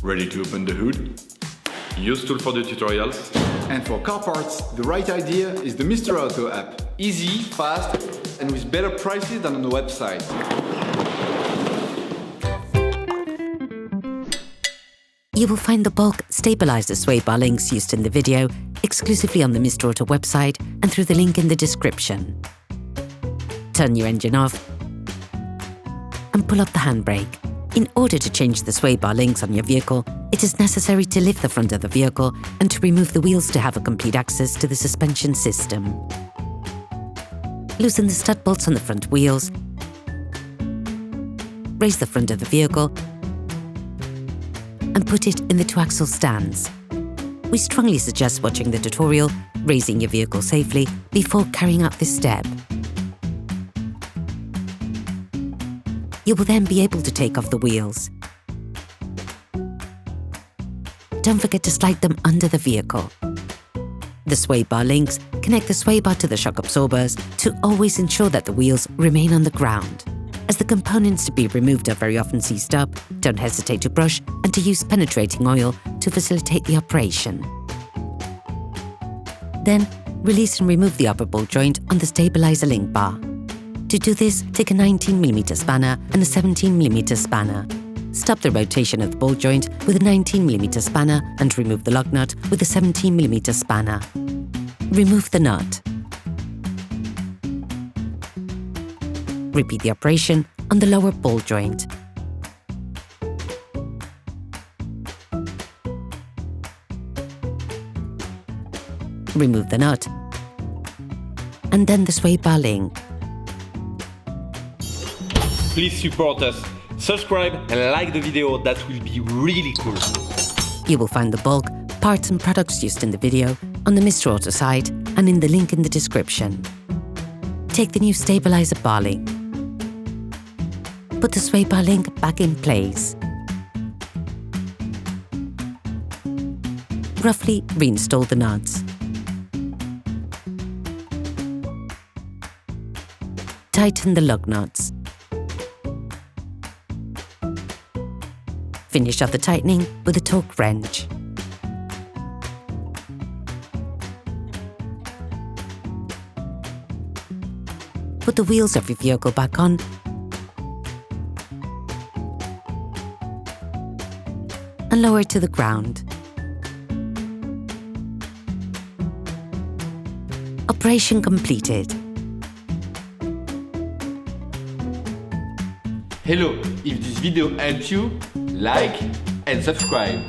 Ready to open the hood? UseTool for the tutorials. And for car parts, the right idea is the Mr. Auto app. Easy, fast, and with better prices than on the website. You will find the bulk stabilizer sway bar links used in the video exclusively on the Mr. Auto website and through the link in the description. Turn your engine off and pull up the handbrake. In order to change the sway bar links on your vehicle, it is necessary to lift the front of the vehicle and to remove the wheels to have a complete access to the suspension system. Loosen the stud bolts on the front wheels, raise the front of the vehicle and put it in the two-axle stands. We strongly suggest watching the tutorial, raising your vehicle safely before carrying out this step. You will then be able to take off the wheels. Don't forget to slide them under the vehicle. The sway bar links connect the sway bar to the shock absorbers to always ensure that the wheels remain on the ground. As the components to be removed are very often seized up, don't hesitate to brush and to use penetrating oil to facilitate the operation. Then, release and remove the upper ball joint on the stabilizer link bar. To do this, take a 19mm spanner and a 17mm spanner. Stop the rotation of the ball joint with a 19mm spanner and remove the lug nut with a 17mm spanner. Remove the nut. Repeat the operation on the lower ball joint. Remove the nut and then the sway bar link. Please support us, subscribe and like the video, that will be really cool. You will find the bulk, parts and products used in the video on the Mr. Auto site and in the link in the description. Take the new stabilizer bar link. Put the sway bar link back in place. Roughly reinstall the nuts. Tighten the lug nuts. Finish off the tightening with a torque wrench. Put the wheels of your vehicle back on and lower it to the ground. Operation completed. Hello, if this video helped you, like and subscribe.